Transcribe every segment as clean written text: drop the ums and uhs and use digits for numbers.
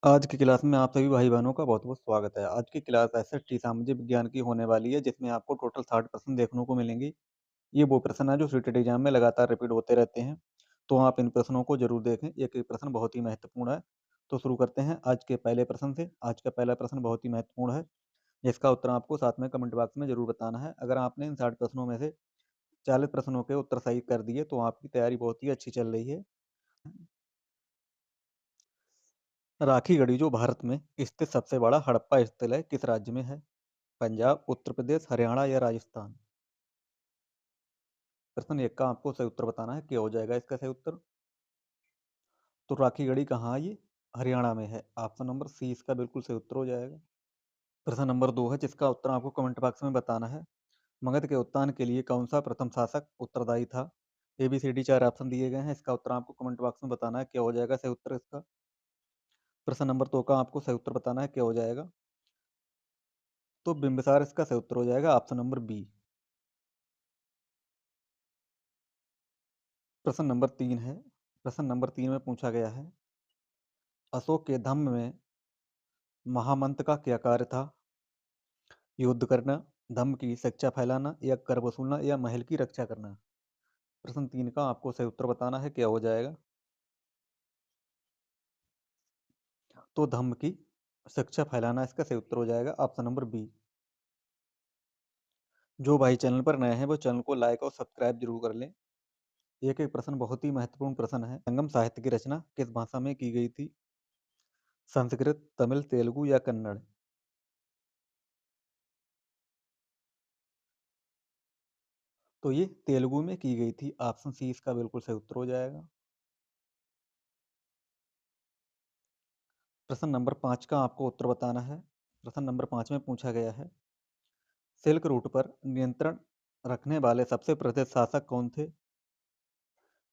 आज की क्लास में आप सभी भाई-बहनों का बहुत-बहुत स्वागत है। आज की क्लास एसएसटी सामाजिक विज्ञान की होने वाली है, जिसमें आपको टोटल 60 प्रश्न देखने को मिलेंगे। ये वो प्रश्न हैं जो सीटेट एग्ज़ाम में लगातार रिपीट होते रहते हैं, तो आप इन प्रश्नों को ज़रूर देखें। एक-एक प्रश्न बहुत ही महत्वपूर्ण है। तो शुरू करते हैं आज के पहले प्रश्न से। आज का पहला प्रश्न बहुत ही महत्वपूर्ण है, जिसका उत्तर आपको साथ में कमेंट बॉक्स में ज़रूर बताना है। अगर आपने इन 60 प्रश्नों में से 40 प्रश्नों के उत्तर सही कर दिए, तो आपकी तैयारी बहुत ही अच्छी चल रही है। राखीगढ़ी जो भारत में स्थित सबसे बड़ा हड़प्पा स्थल है, किस राज्य में है? पंजाब, उत्तर प्रदेश, हरियाणा या राजस्थान? प्रश्न 1 का आपको सही उत्तर बताना है, क्या हो जाएगा इसका सही उत्तर? तो राखीगढ़ी कहाँ है ये? हरियाणा में है। ऑप्शन नंबर सी इसका बिल्कुल सही उत्तर हो जाएगा। प्रश्न नंबर 2 है, जिसका उत्तर आपको कमेंट बॉक्स में बताना है। मगध के उत्थान के लिए कौन-सा प्रथम शासक उत्तरदायी था? एबीसीडी 4 ऑप्शन दिए गए हैं, इसका उत्तर आपको कमेंट बॉक्स में बताना है, क्या हो जाएगा सही उत्तर इसका? प्रश्न नंबर 2 का आपको सही उत्तर बताना है, क्या हो जाएगा? तो बिंबिसार इसका सही उत्तर हो जाएगा, ऑप्शन नंबर बी। प्रश्न नंबर 3 है। प्रश्न नंबर 3 में पूछा गया है, अशोक के धम्म में महामंत्र का क्या कार्य था? युद्ध करना, धम्म की शिक्षा फैलाना या कर वसूलना या महल की रक्षा करना? प्रश्न 3 का आपको सही उत्तर बताना है, क्या हो जाएगा? तो धम्म की शिक्षा फैलाना इसका सही उत्तर हो जाएगा, ऑप्शन नंबर बी। जो भाई चैनल पर नए हैं वो चैनल को लाइक और सब्सक्राइब जरूर कर लें। एक-एक प्रश्न बहुत ही महत्वपूर्ण प्रश्न है। संगम साहित्य की रचना किस भाषा में की गई थी? संस्कृत, तमिल, तेलुगु या कन्नड़? तो ये तेलुगु में की गई थी। ऑप्शन सी इसका बिल्कुल सही उत्तर हो जाएगा। प्रश्न नंबर 5 का आपको उत्तर बताना है। प्रश्न नंबर 5 में पूछा गया है, सिल्क रूट पर नियंत्रण रखने वाले सबसे प्रसिद्ध शासक कौन थे?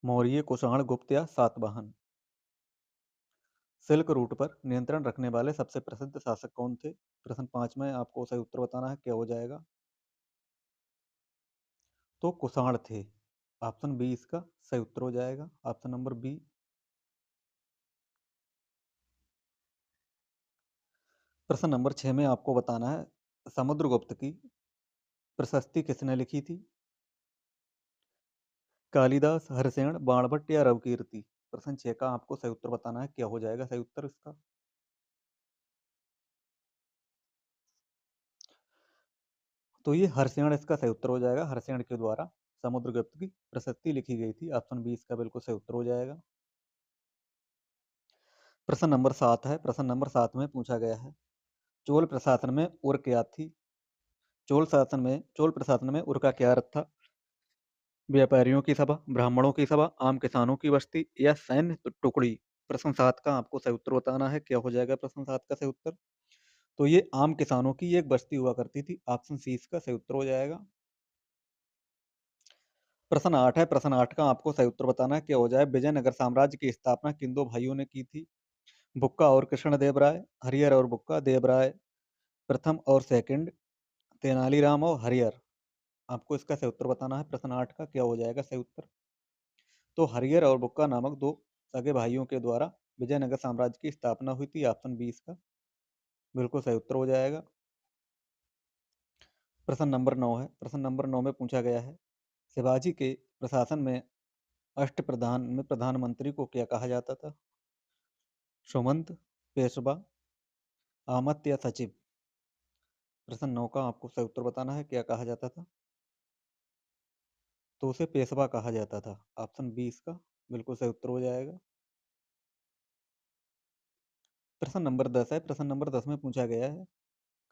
मौर्य, कुषाण, गुप्त या सातवाहन? सिल्क रूट पर नियंत्रण रखने वाले सबसे प्रसिद्ध शासक कौन थे? प्रश्न 5 में आपको सही उत्तर बताना है, क्या हो जाएगा? तो कुषाण थे। ऑप्शन बी इसका सही उत्तर हो जाएगा, ऑप्शन नंबर बी। प्रश्न नंबर 6 में आपको बताना है, समुद्रगुप्त की प्रशस्ति किसने लिखी थी? कालिदास, हरिसेन, बाणभट्ट या रविकीर्ति? प्रश्न 6 का आपको सही उत्तर बताना है, क्या हो जाएगा सही उत्तर इसका? तो ये हरिसेन इसका सही उत्तर हो जाएगा। हरिसेन के द्वारा समुद्रगुप्त की प्रशस्ति लिखी गई थी। ऑप्शन बी इसका बिल्कुल सही उत्तर हो जाएगा। प्रश्न नंबर 7 है। प्रश्न नंबर 7 में पूछा गया है, चोल प्रशासन में उर क्या थी? चोल प्रशासन में उर का क्या अर्थ था? व्यापारियों की सभा, ब्राह्मणों की सभा, आम किसानों की बस्ती या सैन्य टुकड़ी? प्रश्न 7 का आपको सही उत्तर बताना है, क्या हो जाएगा प्रश्न 7 का सही उत्तर? तो ये आम किसानों की एक बस्ती हुआ करती थी। ऑप्शन सी इसका सही उत्तर हो जाएगा। प्रश्न 8 है। प्रश्न 8 का आपको सही उत्तर बताना है, क्या हो जाए? विजयनगर साम्राज्य की स्थापना किन दो भाइयों ने की थी? बुक्का और कृष्णदेव राय, हरिहर और बुक्का, देवराय प्रथम और सेकंड, तेनालीराम और हरिहर? आपको इसका सही उत्तर बताना है। प्रश्न 8 का क्या हो जाएगा सही उत्तर? तो हरिहर और बुक्का नामक दो सगे भाइयों के द्वारा विजयनगर साम्राज्य की स्थापना हुई थी। ऑप्शन बी इसका बिल्कुल सही उत्तर हो जाएगा। प्रश्न नंबर 9 है। प्रश्न नंबर 9 में पूछा गया है, शिवाजी के प्रशासन में अष्टप्रधान में प्रधानमंत्री को क्या कहा जाता था? सुमंत, पेशवा, आमत या सचिव? प्रश्न 9 का आपको सही उत्तर बताना है, क्या कहा जाता था? तो उसे पेशवा कहा जाता था। ऑप्शन बी इसका बिल्कुल सही उत्तर हो जाएगा। प्रश्न नंबर 10 है। प्रश्न नंबर 10 में पूछा गया है,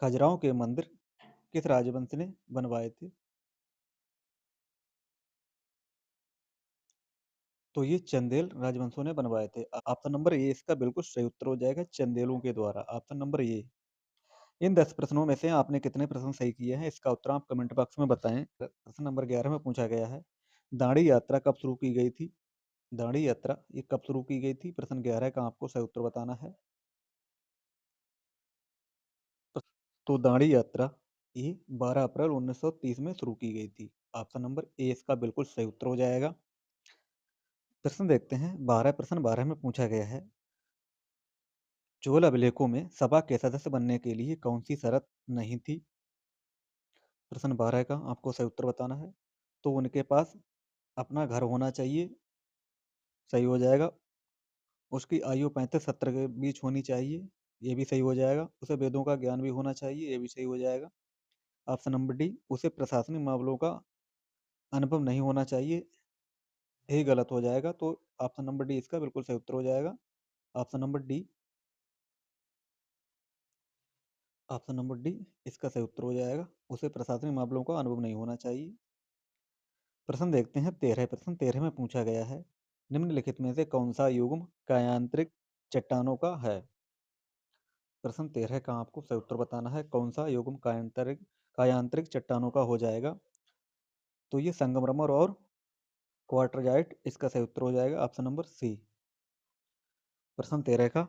खजुराहो के मंदिर किस राजवंश ने बनवाए थे? तो ये चंदेल राजवंशों ने बनवाए थे। ऑप्शन नंबर ए इसका बिल्कुल सही उत्तर हो जाएगा, चंदेलों के द्वारा। ऑप्शन नंबर ए। इन 10 प्रश्नों में से आपने कितने प्रश्न सही किए हैं, इसका उत्तर आप कमेंट बॉक्स में बताएं। प्रश्न नंबर 11 में पूछा गया है, दांडी यात्रा कब शुरू की गई थी? दांडी यात्रा ये कब शुरू की गई थी? प्रश्न 11 का आपको सही उत्तर बताना है। तो दांडी यात्रा ये 12 अप्रैल 1930 में शुरू की गई थी। ऑप्शन नंबर ए इसका बिल्कुल सही उत्तर हो जाएगा। प्रश्न देखते हैं 12। प्रश्न 12 में पूछा गया है, चोल अभिलेखों में सभा के सदस्य बनने के लिए कौन सी शर्त नहीं थी? प्रश्न 12 का आपको सही उत्तर बताना है। तो उनके पास अपना घर होना चाहिए, सही हो जाएगा। उसकी आयु 35-70 के बीच होनी चाहिए, ये भी सही हो जाएगा। उसे वेदों का ज्ञान भी होना चाहिए, ये भी सही हो जाएगा। ऑप्शन नंबर डी, उसे प्रशासनिक मामलों का अनुभव नहीं होना चाहिए, ये गलत हो जाएगा। तो ऑप्शन नंबर डी इसका बिल्कुल सही उत्तर हो जाएगा। Option number D, option number D इसका सही उत्तर हो जाएगा। उसे प्रशासनिक मामलों का अनुभव नहीं होना चाहिए। प्रश्न देखते हैं 13 प्रश्न 13 में पूछा गया है, निम्नलिखित में से कौन सा युग्म कायांतरिक चट्टानों का है? प्रश्न 13 का आपको सही उत्तर बताना है, कौन सा युग्म कायांतरिक चट्टानों का हो जाएगा? तो ये संगमरमर और क्वार्टरजाइट इसका सही उत्तर हो जाएगा, ऑप्शन नंबर सी। प्रश्न 13 का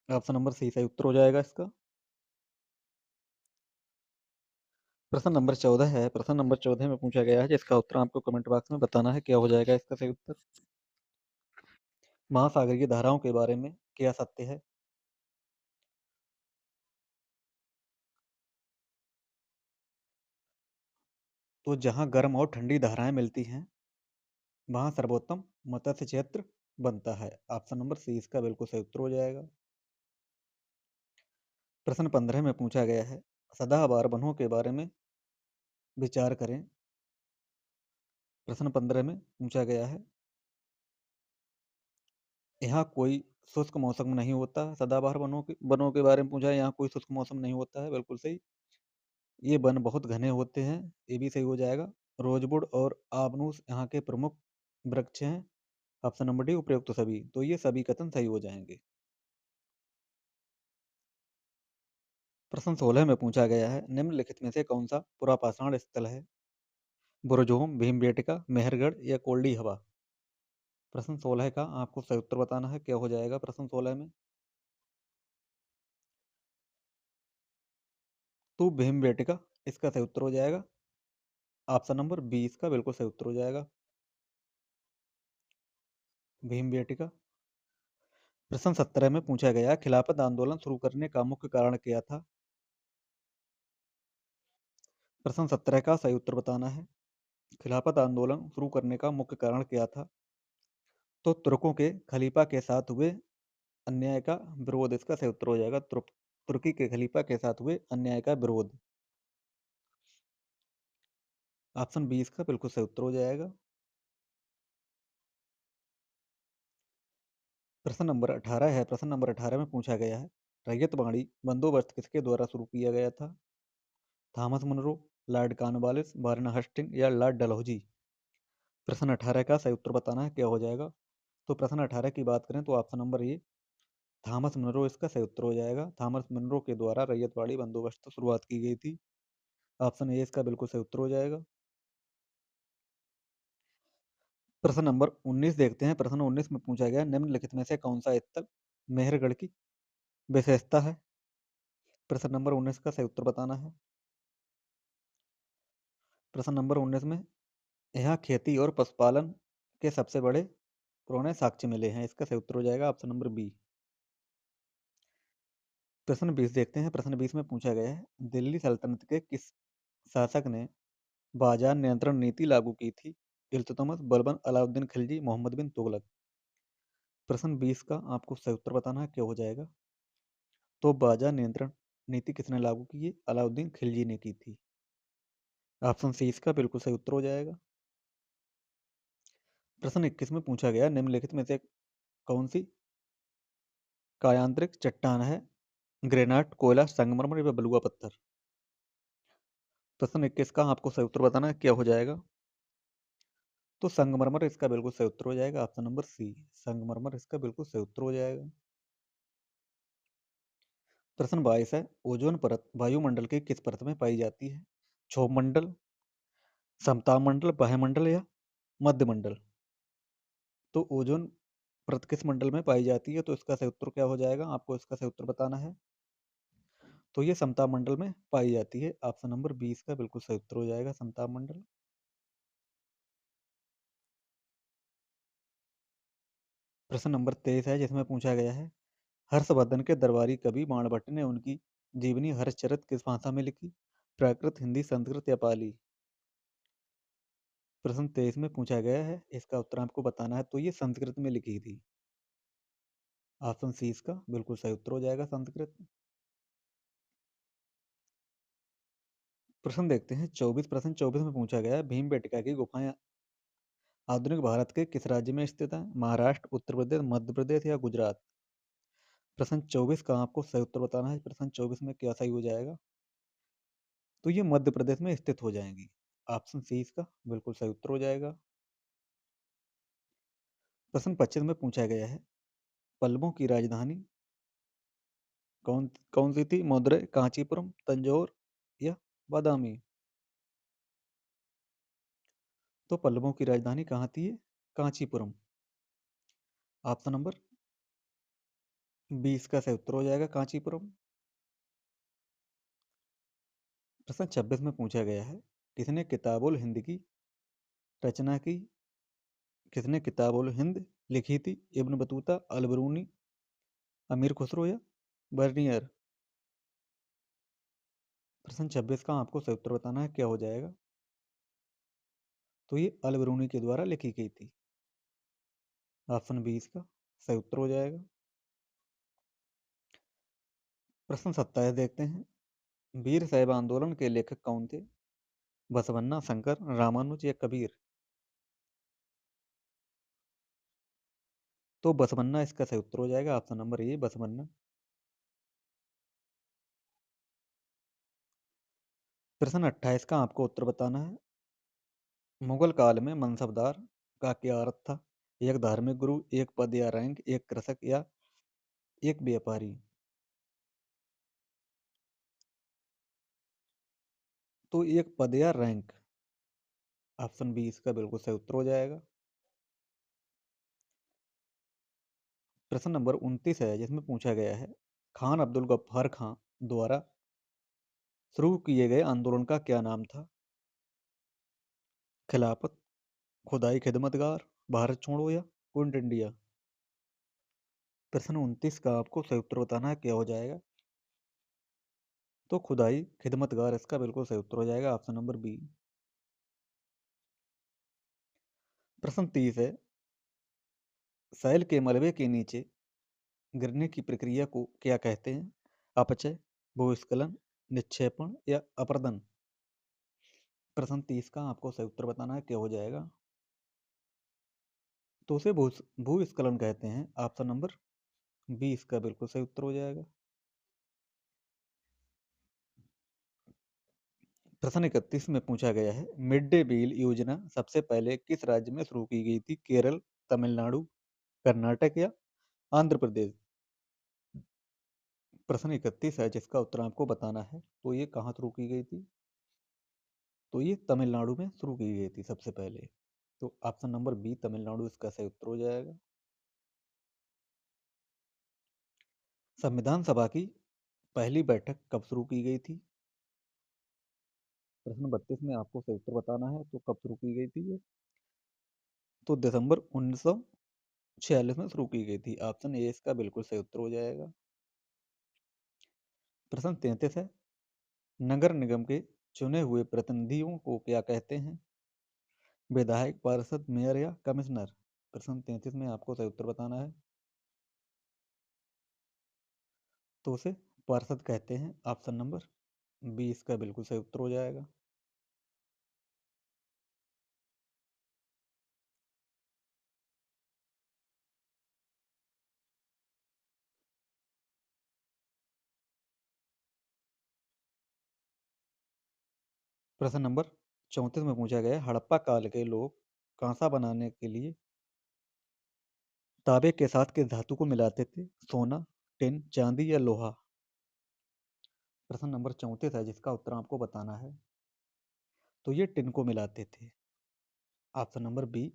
ऑप्शन नंबर सी सही उत्तर हो जाएगा इसका। प्रश्न नंबर 14 है, प्रश्न नंबर 14 में पूछा गया है, जिसका उत्तर आपको कमेंट बॉक्स में बताना है, क्या हो जाएगा इसका सही उत्तर। महासागर की धाराओं के बारे में क्या सत्य है? तो जहां गर्म और ठंडी धाराएं मिलती हैं, वहां सर्वोत्तम मत्स्य क्षेत्र बनता है, ऑप्शन नंबर सी इसका बिल्कुल सही उत्तर हो जाएगा। प्रश्न 15 में पूछा गया है, सदाबहार वनों के बारे में विचार करें। प्रश्न 15 में पूछा गया है, यहाँ कोई शुष्क मौसम नहीं होता। सदाबहार वनों के बारे में पूछा है, यहाँ कोई शुष्क मौसम नहीं होता है, बिल्कुल सही। ये वन बहुत घने होते हैं, ये भी सही हो जाएगा। रोजवुड और आबनूस यहाँ के प्रमुख वृक्ष हैं, ऑप्शन नंबर डी उपयुक्त तो सभी, तो ये सभी कथन सही हो जाएंगे। प्रश्न 16 में पूछा गया है, निम्नलिखित में से कौन सा पुरापाषाण स्थल है? बुरजोम, भीमबेटका, मेहरगढ़ या कोल्डी हवा? प्रश्न 16 का आपको सही उत्तर बताना है, क्या हो जाएगा प्रश्न 16 में? तो भीमबेटका इसका सही उत्तर हो जाएगा, ऑप्शन नंबर बी इसका बिल्कुल सही उत्तर हो जाएगा, भीमबेटका। प्रश्न 17 में पूछा गया, खिलाफत आंदोलन शुरू करने का मुख्य कारण क्या था? प्रश्न 17 का सही उत्तर बताना है, खिलाफत आंदोलन शुरू करने का मुख्य कारण क्या था? तो तुर्कों के खलीफा के साथ हुए अन्याय का विरोध इसका सही उत्तर हो जाएगा, तुर्की के खलीफा के साथ हुए अन्याय का विरोध, ऑप्शन बी इसका बिल्कुल सही उत्तर हो जाएगा। प्रश्न नंबर 18 है, प्रश्न नंबर 18 में पूछा गया है, रैयतवाड़ी बंदोबस्त किसके द्वारा शुरू किया गया था? Thomas Munro, lord Cornwallis, Warren Hasting या लॉर्ड डलहौजी? प्रश्न 18 का सही उत्तर बताना है, क्या हो जाएगा? तो प्रश्न 18 की बात करें तो option number A Thomas Munro इसका सही उत्तर हो जाएगा। थॉमस मुनरो के द्वारा रैयतवाड़ी बंदोबस्त शुरुआत की गई थी, ऑप्शन ए इसका बिल्कुल सही उत्तर हो जाएगा। प्रश्न नंबर 19 देखते हैं, प्रश्न 19 में पूछा गया, निम्नलिखित में से कौन सा स्थल मेहरगढ़ की विशेषता है? प्रश्न नंबर 19 का सही उत्तर बताना है। प्रश्न नंबर 19 में, यहाँ खेती और पशुपालन के सबसे बड़े पुराने साक्ष्य मिले हैं, इसका सही उत्तर हो जाएगा, ऑप्शन नंबर बी। प्रश्न 20 देखते हैं, प्रश्न 20 में पूछा गया है, दिल्ली सल्तनत के किस शासक ने बाजार नियंत्रण नीति लागू की थी? इल्तुतमिश, बलबन, अलाउद्दीन खिलजी, मोहम्मद बिन तुगलक? प्रश्न 20 का आपको सही उत्तर बताना है, क्या हो जाएगा? तो बाजार नियंत्रण नीति किसने लागू की है? अलाउद्दीन खिलजी ने की थी, ऑप्शन सी इसका बिल्कुल सही उत्तर हो जाएगा। प्रश्न 21 में पूछा गया, निम्नलिखित में से कौन सी कायांतरिक चट्टान है? ग्रेनाइट, कोयला, संगमरमर या बलुआ पत्थर? प्रश्न 21 का आपको सही उत्तर बताना है, क्या हो जाएगा? तो संगमरमर इसका बिल्कुल सही उत्तर हो जाएगा, ऑप्शन नंबर सी, संगमरमर इसका बिल्कुल सही उत्तर हो जाएगा। प्रश्न 22 है, ओजोन परत वायुमंडल के किस परत में पाई जाती है? क्षोभ मंडल, समताप मंडल, वायुमंडल या मध्य मंडल? तो ओजोन परत किस मंडल में पाई जाती है? तो इसका सही उत्तर क्या हो जाएगा? आपको इसका सही उत्तर बताना है। तो ये समताप मंडल में पाई जाती है, ऑप्शन नंबर 20 का बिल्कुल सही उत्तर हो जाएगा, समताप मंडल। प्रश्न नंबर 23 है, जिसमें पूछा गया है, हर्षवर्धन के दरबारी कवि बाणभट्ट ने उनकी जीवनी हर्षचरित किस भाषा में लिखी? प्राकृत, हिंदी, संस्कृत या पाली? प्रश्न 23 में पूछा गया है, इसका उत्तर आपको बताना है। तो ये संस्कृत में लिखी थी। ऑप्शन सी इसका बिल्कुल सही उत्तर हो जाएगा, संस्कृत। प्रश्न देखते हैं 24। प्रश्न 24 में पूछा गया है, भीमबेटका की गुफाएं आधुनिक भारत के किस राज्य में स्थित है? महाराष्ट्र, उत्तर प्रदेश, मध्य प्रदेश या गुजरात? प्रश्न 24 का आपको सही उत्तर बताना है। प्रश्न 24 में क्या सही हो जाएगा? तो ये मध्य प्रदेश में स्थित हो जाएंगी। ऑप्शन सी इसका बिल्कुल सही उत्तर हो जाएगा। प्रश्न 25 में पूछा गया है, पल्लवों की राजधानी कौन कौन सी थी? मदुरै, कांचीपुरम, तंजौर या बादामी? तो पल्लवों की राजधानी कहाँ थी? कांचीपुरम। ऑप्शन नंबर 20 का सही उत्तर हो जाएगा, कांचीपुरम। प्रश्न 26 में पूछा गया है, किसने किताबुल हिंद की रचना की? किसने किताबुल हिंद लिखी थी? इब्न बतूता, अलबरूनी, अमीर खुसरो या बर्नियर? प्रश्न 26 का आपको सही उत्तर बताना है, क्या हो जाएगा? तो ये अलबरूनी के द्वारा लिखी गई थी। ऑप्शन 20 का सही उत्तर हो जाएगा। प्रश्न 27 देखते हैं, वीर शैव आंदोलन के लेखक कौन थे? बसवन्ना, शंकर, रामानुज या कबीर? तो बसवन्ना इसका सही उत्तर हो जाएगा, ऑप्शन नंबर ए बसवन्ना। प्रश्न 28 का आपको उत्तर बताना है, मुगल काल में मनसबदार का क्या अर्थ था? एक धार्मिक गुरु, एक पद या रैंक, एक कृषक या एक व्यापारी? तो एक पद या रैंक। ऑप्शन बी इसका बिल्कुल सही उत्तर हो जाएगा। प्रश्न नंबर 29 है, जिसमें पूछा गया है, खान अब्दुल गफ्फार खान द्वारा शुरू किए गए आंदोलन का क्या नाम था? खिलाफत, खुदाई खिदमतगार, भारत छोड़ो या क्विट इंडिया? प्रश्न 29 का आपको सही उत्तर बताना है, क्या हो जाएगा? तो खुदाई खिदमतगार इसका बिल्कुल सही उत्तर हो जाएगा, ऑप्शन नंबर बी। प्रश्न 30 है, सैल के मलबे के नीचे गिरने की प्रक्रिया को क्या कहते हैं? अपचय, भूस्खलन, निक्षेपण या अपरदन? प्रश्न 30 का आपको सही उत्तर बताना है, क्या हो जाएगा? तो उसे भूस्खलन कहते हैं, ऑप्शन नंबर बी इसका बिल्कुल सही उत्तर हो जाएगा। प्रश्न 31 में पूछा गया है, मिड डे मील योजना सबसे पहले किस राज्य में शुरू की गई थी? केरल, तमिलनाडु, कर्नाटक या आंध्र प्रदेश? प्रश्न 31 है, जिसका उत्तर आपको बताना है। तो ये कहाँ शुरू की गई थी? तो ये तमिलनाडु में शुरू की गई थी सबसे पहले। तो ऑप्शन नंबर बी तमिलनाडु इसका सही उत्तर हो जाएगा। संविधान सभा की पहली बैठक कब शुरू की गई थी? प्रश्न 32 में आपको सही उत्तर बताना है, तो कब शुरू की गई थी ये? तो दिसंबर 1946 में शुरू की गई थी। ऑप्शन ए इसका बिल्कुल सही उत्तर हो जाएगा। प्रश्न 33 है, नगर निगम के चुने हुए प्रतिनिधियों को क्या कहते हैं? विधायक, पार्षद, मेयर या कमिश्नर? प्रश्न 33 में आपको सही उत्तर बताना है, तो उसे पार्षद कहते हैं। ऑप्शन नंबर बी इसका बिल्कुल सही उत्तर हो जाएगा। प्रश्न नंबर 34 में पूछा गया है, हड़प्पा काल के लोग कांसा बनाने के लिए तांबे के साथ किस धातु को मिलाते थे? सोना, टिन, चांदी या लोहा? प्रश्न नंबर 34 है, जिसका उत्तर आपको बताना है। तो ये टिन को मिलाते थे। ऑप्शन नंबर बी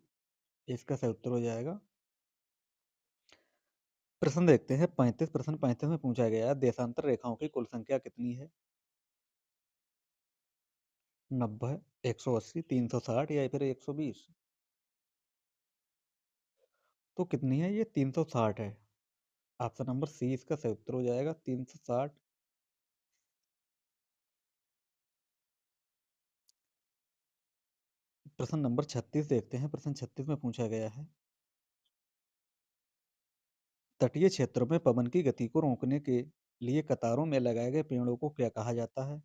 इसका सही उत्तर हो जाएगा। प्रश्न देखते हैं 35। प्रश्न 35 में पूछा गया है, देशांतर रेखाओं की कुल संख्या कितनी है? 90, 180, 360 या फिर 120? तो कितनी है ये? 360 है। ऑप्शन नंबर सी इसका सही उत्तर हो जाएगा 360। प्रश्न नंबर 36 देखते हैं। प्रश्न 36 में पूछा गया है, तटीय क्षेत्रों में पवन की गति को रोकने के लिए कतारों में लगाए गए पेड़ों को क्या कहा जाता है?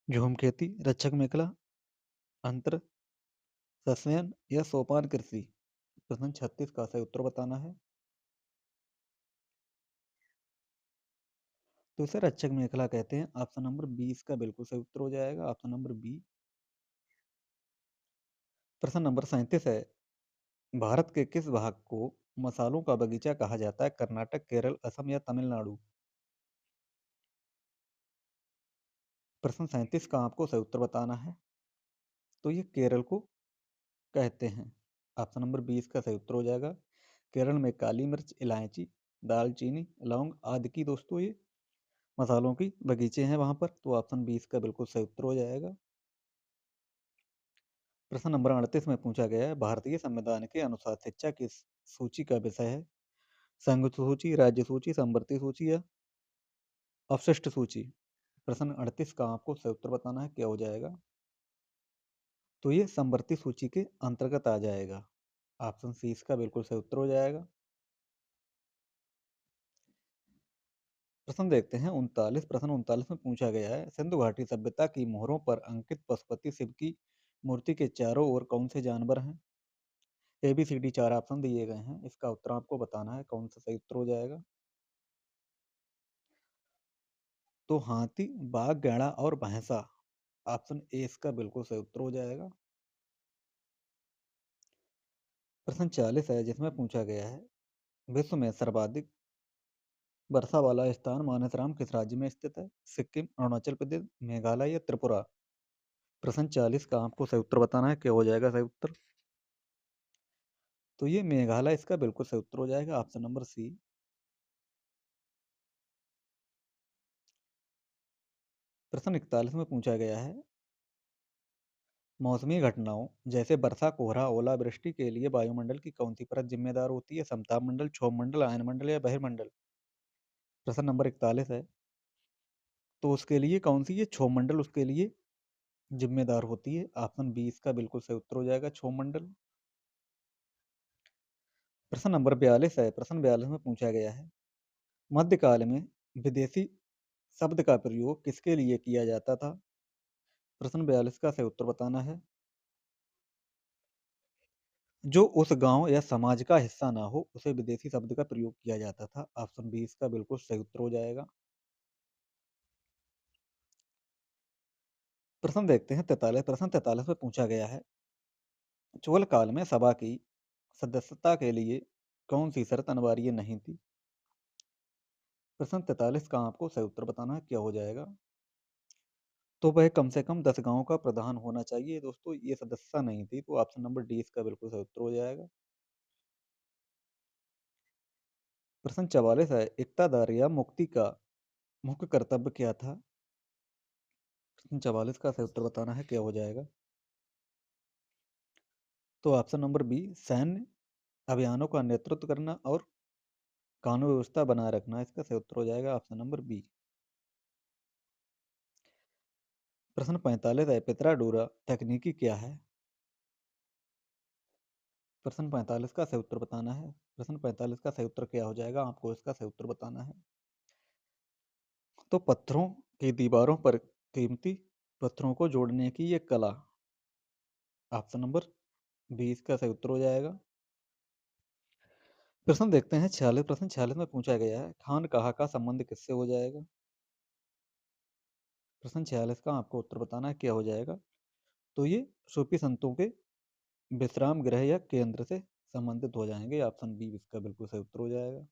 झूमखेती, रक्षक मेखला, अंतर सस्यन या सोपान कृषि। प्रश्न 36 का सही उत्तर बताना है। तो इसे रक्षक मेखला कहते हैं। ऑप्शन नंबर 20 का बिल्कुल सही उत्तर हो जाएगा, ऑप्शन नंबर बी। प्रश्न नंबर 37 है, भारत के किस भाग को मसालों का बगीचा कहा जाता है? कर्नाटक, केरल, असम या तमिलनाडु। प्रश्न 37 का आपको सही उत्तर बताना है। तो ये केरल को कहते हैं। ऑप्शन नंबर 20 का सही उत्तर हो जाएगा। केरल में काली मिर्च, इलायची, दालचीनी, लौंग आदि की दोस्तों ये मसालों की बगीचे हैं वहां पर। तो ऑप्शन 20 का बिल्कुल सही उत्तर हो जाएगा। प्रश्न नंबर 38 में पूछा गया है, भारतीय संविधान के अनुसार शिक्षा की सूची का विषय है? संघ सूची, राज्य सूची, समवर्ती सूची या अवशिष्ट सूची। प्रश्न 38 का आपको सही उत्तर बताना है, क्या हो जाएगा? तो ये समवर्ती सूची के अंतर्गत आ जाएगा। ऑप्शन सी इसका बिल्कुल सही उत्तर हो जाएगा। प्रश्न देखते हैं 39। प्रश्न 39 में पूछा गया है, सिंधु घाटी सभ्यता की मोहरों पर अंकित पशुपति शिव की मूर्ति के चारों ओर कौन से जानवर हैं? A B C D 4 option दिए गए हैं, इसका उत्तर आपको बताना है, कौन सा सही उत्तर हो जाएगा? तो हाथी, बाघ, गैंडा और भैंसा। ऑप्शन ए इसका बिल्कुल सही उत्तर हो जाएगा। प्रश्न 40 है, जिसमें पूछा गया है, विश्व में सर्वाधिक वर्षा वाला स्थान मानसराम किस राज्य में स्थित है? सिक्किम, अरुणाचल प्रदेश, मेघालय या त्रिपुरा। प्रश्न 40 का आपको सही उत्तर बताना है, क्या हो जाएगा सही उत्तर? तो ये मेघालय इसका बिल्कुल सही उत्तर हो जाएगा, ऑप्शन नंबर सी। प्रश्न 41 में पूछा गया है, मौसमी घटनाओं जैसे वर्षा, कोहरा, ओलावृष्टि के लिए वायुमंडल की कौन सी परत जिम्मेदार होती है? समताप मंडल, क्षोभ मंडल, आयन मंडल या बहिर्मंडल। प्रश्न नंबर 41 है, तो उसके लिए कौन सी ये क्षोभ मंडल उसके लिए जिम्मेदार होती है? ऑप्शन बी इसका बिल्कुल सही उत्तर हो जाएगा, क्षोभ मंडल। प्रश्न नंबर 42 है। प्रश्न 42 में पूछा गया है, मध्यकाल में विदेशी शब्द का प्रयोग किसके लिए किया जाता था? प्रश्न 42 का सही उत्तर बताना है। जो उस गांव या समाज का हिस्सा ना हो उसे विदेशी शब्द का प्रयोग किया जाता था। ऑप्शन बी इसका बिल्कुल सही उत्तर हो जाएगा। प्रश्न देखते हैं 43। प्रश्न 43 में पूछा गया है, चोल काल में सभा की सदस्यता के लिए कौन सी शर्त अनिवार्य नहीं थी? प्रश्न 43 का आपको सही उत्तर बताना है, क्या हो जाएगा? तो वह कम से कम 10 गांवों का प्रधान होना चाहिए दोस्तों, ये सदस्यता नहीं थी। तो ऑप्शन नंबर डी इसका बिल्कुल सही उत्तर हो जाएगा। प्रश्न 44 है, इक्तादार या मुक्ति का मुख्य कर्तव्य क्या था? प्रश्न 44 का सही उत्तर बताना है, क्या हो जाएगा? तो ऑप्शन नंबर बी, सैन्य अभियानों का नेतृत्व करना और कानून व्यवस्था बनाए रखना, इसका सही उत्तर हो जाएगा, ऑप्शन नंबर बी। प्रश्न 45 है, पितराडूरा तकनीकी क्या है? प्रश्न 45 का सही उत्तर बताना है। प्रश्न 45 का सही उत्तर क्या हो जाएगा, आपको इसका सही उत्तर बताना है। तो पत्थरों की दीवारों पर कीमती पत्थरों को जोड़ने की ये कला। ऑप्शन नंबर बी इसका सही उत्तर हो जाएगा। प्रश्न देखते हैं 46। प्रश्न 46 में पूछा गया है, खान कहा का संबंध किससे हो जाएगा? प्रश्न 46 का आपको उत्तर बताना है, क्या हो जाएगा? तो ये सूफी संतों के विश्राम गृह या केंद्र से संबंधित हो जाएंगे। ऑप्शन बी इसका बिल्कुल सही उत्तर हो जाएगा।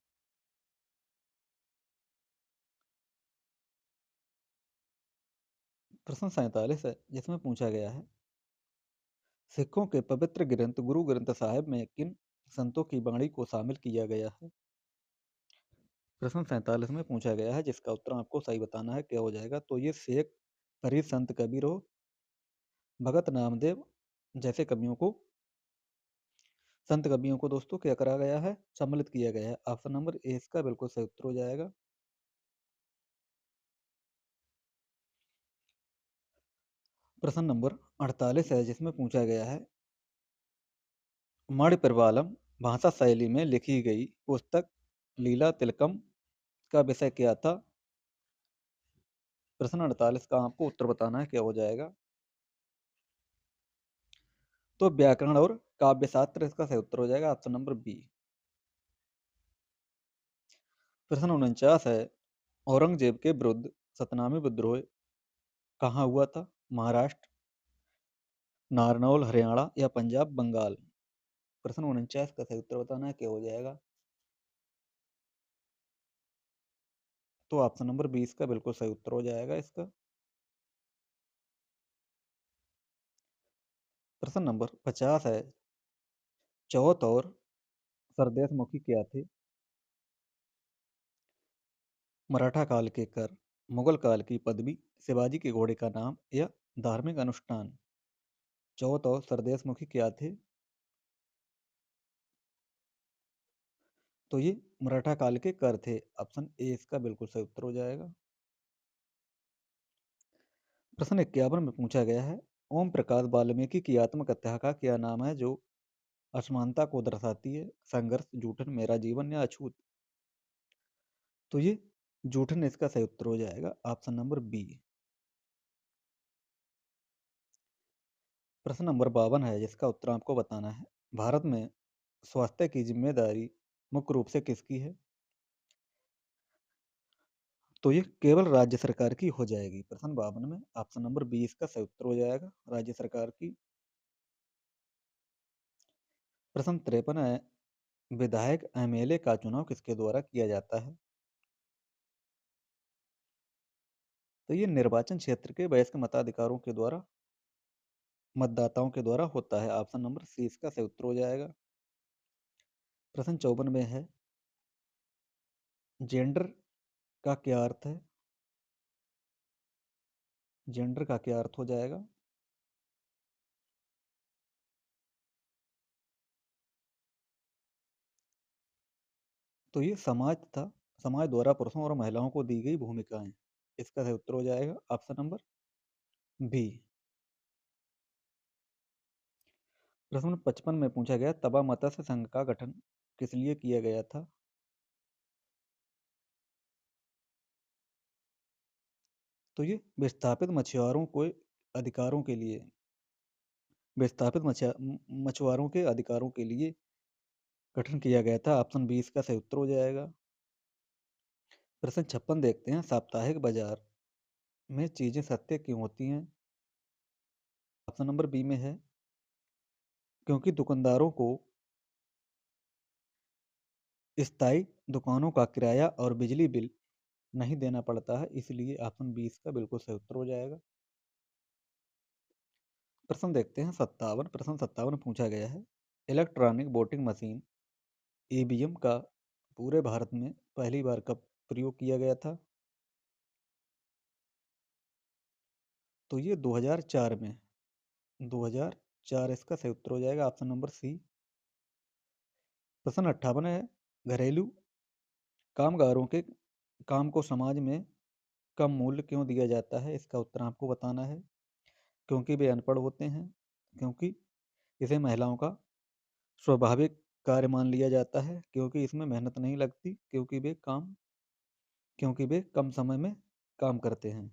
प्रश्न 47 है, जिसमें पूछा गया है, सिखों के पवित्र ग्रंथ गुरु ग्रंथ साहिब में किन संतों की वाणी को शामिल किया गया है? प्रश्न 47 में पूछा गया है, जिसका उत्तर आपको सही बताना है, क्या हो जाएगा? तो ये शेख फरीद, संत कबीर हो, भगत नामदेव जैसे कवियों को संत कवियों को दोस्तों क्या करा गया है? सम्मिलित किया गया है। ऑप्शन नंबर ए इसका बिल्कुल सही उत्तर हो जाएगा। प्रश्न नंबर 48 है, जिसमें पूछा गया है मणिप्रवालम भाषा शैली में लिखी गई पुस्तक लीला तिलकम का विषय क्या था? प्रश्न 48 का आपको उत्तर बताना है, क्या हो जाएगा? तो व्याकरण और काव्यशास्त्र इसका सही उत्तर हो जाएगा, ऑप्शन नंबर बी। प्रश्न 49 है, औरंगजेब के विरुद्ध सतनामी विद्रोह कहाँ हुआ था? महाराष्ट्र, नारनौल हरियाणा या पंजाब बंगाल? प्रश्न 49 का सही उत्तर बताना है, क्या हो जाएगा? तो ऑप्शन नंबर 20 का बिल्कुल सही उत्तर हो जाएगा इसका। प्रश्न नंबर 50 है, चौथ और सरदेशमुखी क्या थे? मराठा काल के कर, मुगल काल की पदवी, शिवाजी के घोड़े का नाम या धार्मिक अनुष्ठान? चौथ और सरदेशमुखी क्या थे? तो ये मराठा काल के कर थे, ऑप्शन ए इसका बिल्कुल सही उत्तर हो जाएगा। प्रश्न 51 में पूछा गया है, ओम प्रकाश वाल्मीकि की आत्मकथा का क्या नाम है जो असमानता को दर्शाती है? संघर्ष, जूठन, मेरा जीवन या अछूत? तो ये जूठन इसका सही उत्तर हो जाएगा, ऑप्शन नंबर बी। प्रश्न नंबर 52 है, जिसका उत्तर आपको बताना है, भारत में स्वास्थ्य की जिम्मेदारी मुख्य रूप से किसकी है? तो ये केवल राज्य सरकार की हो जाएगी। प्रश्न 52 में ऑप्शन नंबर बी इसका सही उत्तर हो जाएगा, राज्य सरकार की। प्रश्न 53 है, विधायक एमएलए का चुनाव किसके द्वारा किया जाता है? तो ये निर्वाचन क्षेत्र के वयस्क मताधिकारों के द्वारा, मतदाताओं के द्वारा होता है, ऑप्शन नंबर सी इसका सही उत्तर हो जाएगा। प्रश्न 54 में है, जेंडर का क्या अर्थ है? जेंडर का क्या अर्थ हो जाएगा? तो ये समाज था, समाज द्वारा पुरुषों और महिलाओं को दी गई भूमिकाएं, इसका सही उत्तर हो जाएगा, ऑप्शन नंबर बी। प्रश्न 55 में पूछा गया, तवा मत्स्य संघ का गठन किस लिए किया गया था? तो ये विस्थापित मछुआरों को अधिकारों के लिए, विस्थापित मछुआरों के अधिकारों के लिए गठन किया गया था, ऑप्शन बी इसका सही उत्तर हो जाएगा। प्रश्न 56 देखते हैं, साप्ताहिक बाजार में चीजें सस्ते क्यों होती हैं? ऑप्शन नंबर बी में है, क्योंकि दुकानदारों को स्थायी दुकानों का किराया और बिजली बिल नहीं देना पड़ता है, इसलिए ऑप्शन बी इसका बिल्कुल सही उत्तर हो जाएगा। प्रश्न देखते हैं 57, प्रश्न 57 पूछा गया है, इलेक्ट्रॉनिक वोटिंग मशीन ईवीएम का पूरे भारत में पहली बार कब प्रयोग किया गया था? तो ये 2004 में, 2004 इसका सही उत्तर हो जाएगा, ऑप्शन नंबर सी। प्रश्न 58 है, घरेलू कामगारों के काम को समाज में कम मूल्य क्यों दिया जाता है? इसका उत्तर आपको बताना है। क्योंकि वे अनपढ़ होते हैं, क्योंकि इसे महिलाओं का स्वाभाविक कार्य मान लिया जाता है, क्योंकि इसमें मेहनत नहीं लगती, क्योंकि वे कम समय में काम करते हैं।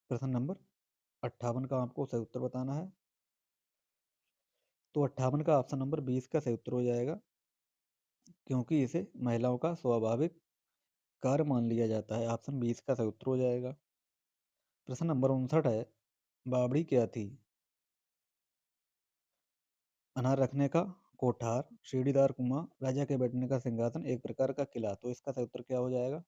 प्रश्न नंबर 58 का आपको सही उत्तर बताना है। तो 58 का ऑप्शन नंबर 20 का सही उत्तर हो जाएगा, क्योंकि इसे महिलाओं का स्वाभाविक कार्य मान लिया जाता है, ऑप्शन 20 का सही उत्तर हो जाएगा। प्रश्न नंबर 59 है, बावड़ी क्या थी? अनार रखने का कोठार, सीढ़ीदार कुआं, राजा के बैठने का सिंहासन, एक प्रकार का किला? तो इसका सही उत्तर क्या हो जाएगा?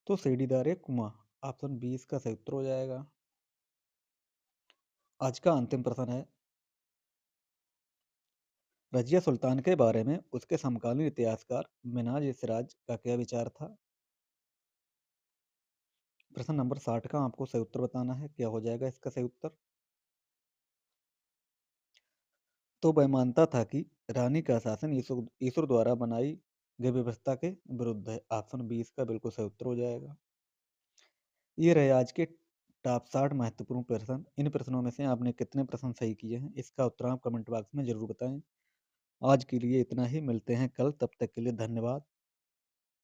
तो सीढ़ीदार एक कुआं, ऑप्शन 20 का सही उत्तर हो जाएगा। आज का अंतिम प्रश्न है, रजिया सुल्तान के बारे में उसके समकालीन इतिहासकार मिन्हाज सिराज का क्या विचार था? प्रश्न नंबर 60 का आपको सही उत्तर बताना है। क्या हो जाएगा इसका सही उत्तर? तो वह मानता था कि रानी का शासन ईश्वर ईश्वर द्वारा बनाई गई व्यवस्था के विरुद्ध है। ऑप्शन बी इसका बिल्कुल सही उत्तर हो जाएगा। ये रहे आज के टॉप 60 महत्वपूर्ण प्रश्न। इन प्रश्नों में से आपने कितने प्रश्न सही किए हैं, इसका उत्तर आप कमेंट बॉक्स में जरूर बताएं। आज के लिए इतना ही, मिलते हैं कल, तब तक के लिए धन्यवाद।